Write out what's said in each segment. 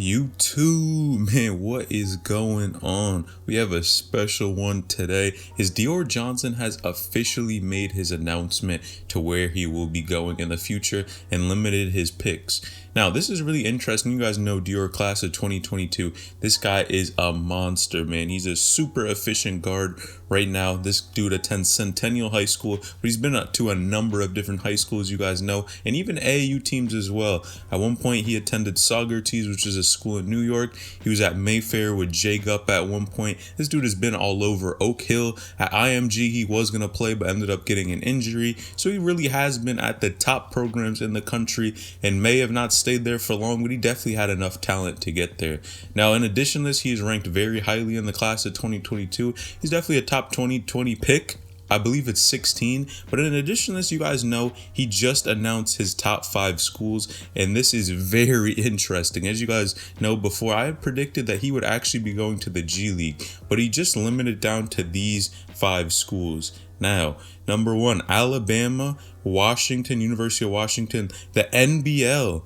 You too, man. What is going on? We have a special one today. His Dior Johnson has officially made his announcement to where he will be going in the future and limited his picks. Now, this is really interesting. You guys know Dior class of 2022. This guy is a monster, man. He's a super efficient guard right now. This dude attends Centennial High School, but he's been to a number of different high schools, you guys know, and even AAU teams as well. At one point, he attended Saugerties, which is a school in New York. He was at Mayfair with Jay Gupp at one point. This dude has been all over. Oak Hill. At IMG, he was going to play, but ended up getting an injury. So he really has been at the top programs in the country and may have not stayed there for long, but he definitely had enough talent to get there. Now, in addition to this, he is ranked very highly in the class of 2022. He's definitely a top 2020 pick. I believe it's 16. But in addition to this, you guys know he just announced his top 5 schools, and this is very interesting. As you guys know, before I had predicted that he would actually be going to the G League, but he just limited down to these 5 schools. Now, number 1, Alabama, Washington, University of Washington, the NBL,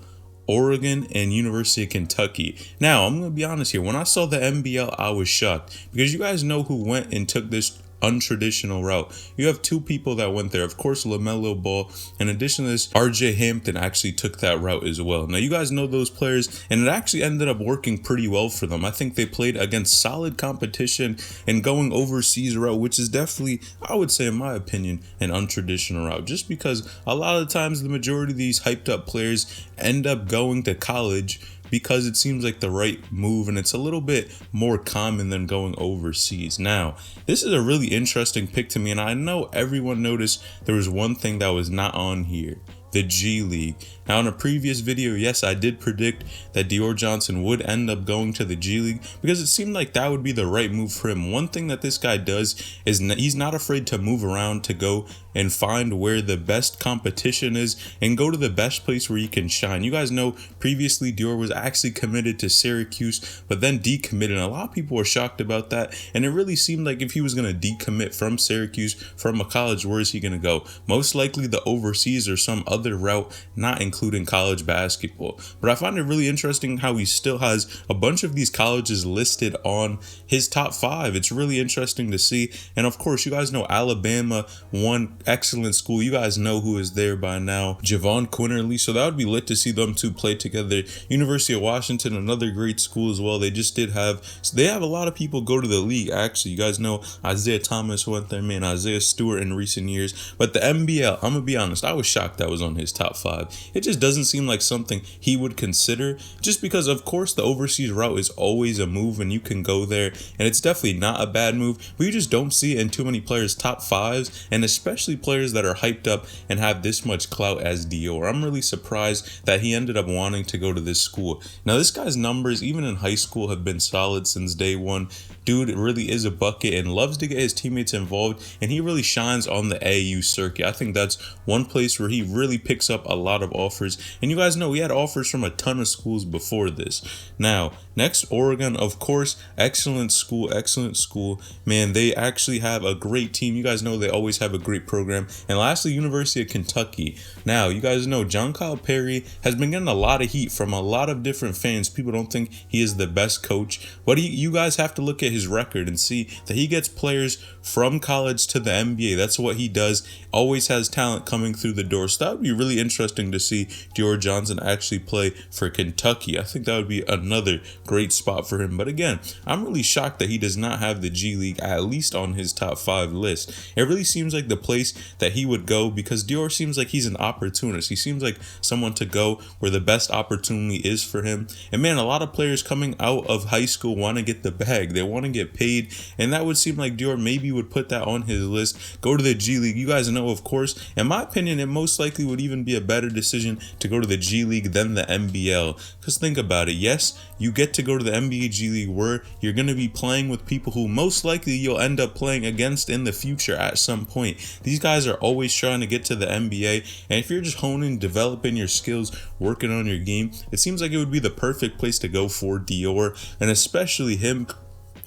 Oregon, and University of Kentucky. Now, I'm going to be honest here. When I saw the NBL, I was shocked because you guys know who went and took this untraditional route. You have 2 people that went there. Of course, LaMelo Ball. In addition to this, RJ Hampton actually took that route as well. Now, you guys know those players, and it actually ended up working pretty well for them. I think they played against solid competition and going overseas route, which is definitely, I would say, in my opinion, an untraditional route. Just because a lot of the times the majority of these hyped up players end up going to college because it seems like the right move and it's a little bit more common than going overseas. Now, this is a really interesting pick to me, and I know everyone noticed there was one thing that was not on here: the G League. Now, in a previous video, yes, I did predict that Dior Johnson would end up going to the G League because it seemed like that would be the right move for him. One thing that this guy does is he's not afraid to move around to go and find where the best competition is and go to the best place where he can shine. You guys know previously Dior was actually committed to Syracuse, but then decommitted. And a lot of people were shocked about that. And it really seemed like if he was going to decommit from Syracuse, from a college, where is he going to go? Most likely the overseas or some other route, not including college basketball. But I find it really interesting how he still has a bunch of these colleges listed on his top 5. It's really interesting to see. And of course, you guys know Alabama, one excellent school. You guys know who is there by now, Javon Quinterly. So that would be lit to see them two play together. University of Washington, another great school as well. They have a lot of people go to the league. Actually, you guys know Isaiah Thomas went there, man, Isaiah Stewart in recent years. But the NBL, I'm gonna be honest, I was shocked that was on his top 5. It just doesn't seem like something he would consider, just because of course the overseas route is always a move and you can go there, and it's definitely not a bad move, but you just don't see it in too many players' top 5s, and especially players that are hyped up and have this much clout as Dior. I'm really surprised that he ended up wanting to go to this school. Now, this guy's numbers, even in high school, have been solid since day one. Dude really is a bucket and loves to get his teammates involved, and he really shines on the AAU circuit. I think that's one place where he really picks up a lot of offers, and you guys know he had offers from a ton of schools before this. Now, next, Oregon, of course, excellent school. Man, they actually have a great team. You guys know they always have a great program. And lastly, University of Kentucky. Now, you guys know John Calipari has been getting a lot of heat from a lot of different fans. People don't think he is the best coach, but you guys have to look at his record and see that he gets players from college to the NBA. That's what he does. Always has talent coming through the door. So that would be really interesting to see Dior Johnson actually play for Kentucky. I think that would be another great spot for him. But again, I'm really shocked that he does not have the G League at least on his top 5 list. It really seems like the place that he would go, because Dior seems like he's an opportunist. He seems like someone to go where the best opportunity is for him. And man, a lot of players coming out of high school want to get the bag. They want to get paid, and that would seem like Dior maybe would put that on his list. Go to the G League. You guys know, of course, in my opinion, it most likely would even be a better decision to go to the G League than the NBL. Because think about it. Yes, you get to go to the NBA G League where you're going to be playing with people who most likely you'll end up playing against in the future at some point. These guys are always trying to get to the NBA, and if you're just honing, developing your skills, working on your game, it seems like it would be the perfect place to go for Dior, and especially him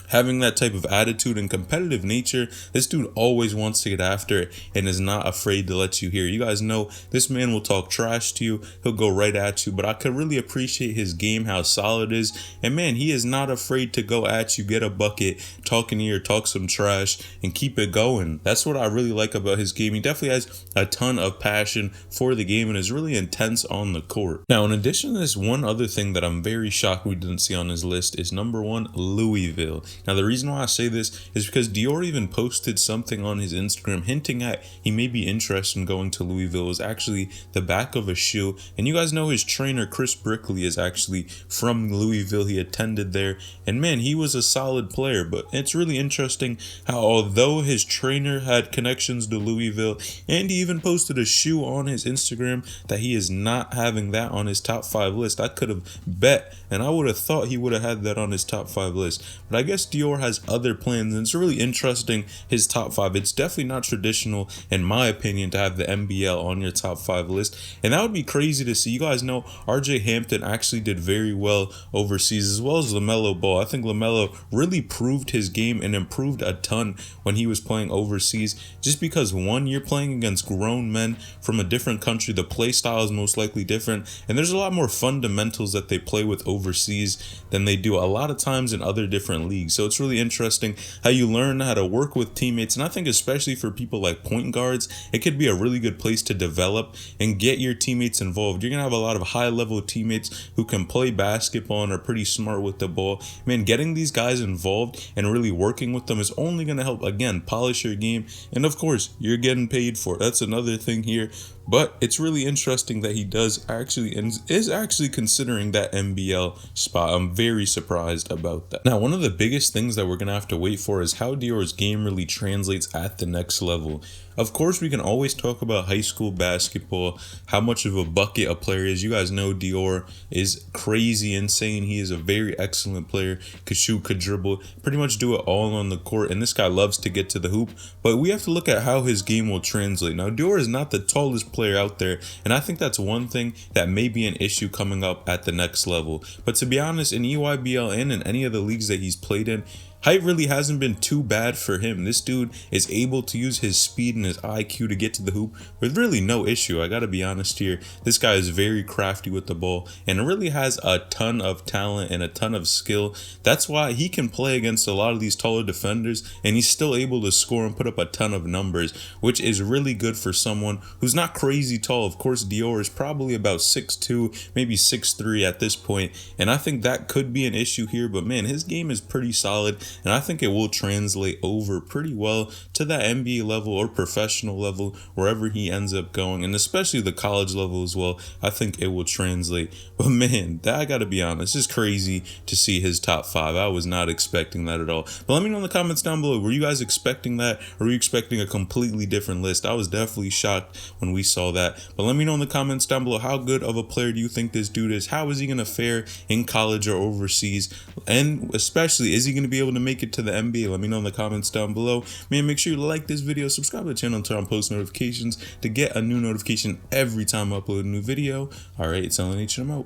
Having that type of attitude and competitive nature, this dude always wants to get after it and is not afraid to let you hear. You guys know this man will talk trash to you. He'll go right at you, but I could really appreciate his game, how solid it is. And man, he is not afraid to go at you, get a bucket, talk in here, talk some trash, and keep it going. That's what I really like about his game. He definitely has a ton of passion for the game and is really intense on the court. Now, in addition to this, one other thing that I'm very shocked we didn't see on his list is number 1, Louisville. Now, the reason why I say this is because Dior even posted something on his Instagram hinting at he may be interested in going to Louisville. It was actually the back of a shoe. And you guys know his trainer, Chris Brickley, is actually from Louisville. He attended there. And man, he was a solid player. But it's really interesting how although his trainer had connections to Louisville, and he even posted a shoe on his Instagram, that he is not having that on his top 5 list. I could have bet, and I would have thought he would have had that on his top 5 list. But I guess Dior has other plans, and it's really interesting, his top 5. It's definitely not traditional, in my opinion, to have the NBL on your top 5 list, and that would be crazy to see. You guys know RJ Hampton actually did very well overseas, as well as LaMelo Ball. I think LaMelo really proved his game and improved a ton when he was playing overseas, just because one, you're playing against grown men from a different country, the play style is most likely different, and there's a lot more fundamentals that they play with overseas than they do a lot of times in other different leagues. So it's really interesting how you learn how to work with teammates, and I think especially for people like point guards, it could be a really good place to develop and get your teammates involved. You're gonna have a lot of high level teammates who can play basketball and are pretty smart with the ball. Man, getting these guys involved and really working with them is only gonna help, again, polish your game, and of course you're getting paid for it. That's another thing here. But it's really interesting that he does actually and is actually considering that NBL spot. I'm very surprised about that. Now, one of the biggest things that we're going to have to wait for is how Dior's game really translates at the next level. Of course, we can always talk about high school basketball, how much of a bucket a player is. You guys know Dior is crazy, insane. He is a very excellent player, could shoot, could dribble, pretty much do it all on the court. And this guy loves to get to the hoop. But we have to look at how his game will translate. Now, Dior is not the tallest player out there, and I think that's one thing that may be an issue coming up at the next level. But to be honest, in EYBL and in any of the leagues that he's played in, height really hasn't been too bad for him. This dude is able to use his speed and his IQ to get to the hoop with really no issue. I gotta be honest here. This guy is very crafty with the ball and really has a ton of talent and a ton of skill. That's why he can play against a lot of these taller defenders and he's still able to score and put up a ton of numbers, which is really good for someone who's not crazy tall. Of course, Dior is probably about 6'2", maybe 6'3" at this point, and I think that could be an issue here, but man, his game is pretty solid. And I think it will translate over pretty well to that NBA level or professional level, wherever he ends up going, and especially the college level as well. I think it will translate. But man, I gotta be honest, it's crazy to see his top 5. I was not expecting that at all. But let me know in the comments down below, were you guys expecting that, or were you expecting a completely different list? I was definitely shocked when we saw that. But let me know in the comments down below, how good of a player do you think this dude is? How is he gonna fare in college or overseas? And especially, is he gonna be able to make it to the NBA? Let me know in the comments down below. Man, make sure you like this video, subscribe to the channel, and turn on post notifications to get a new notification every time I upload a new video. All right, it's Ellen H, and I'm out.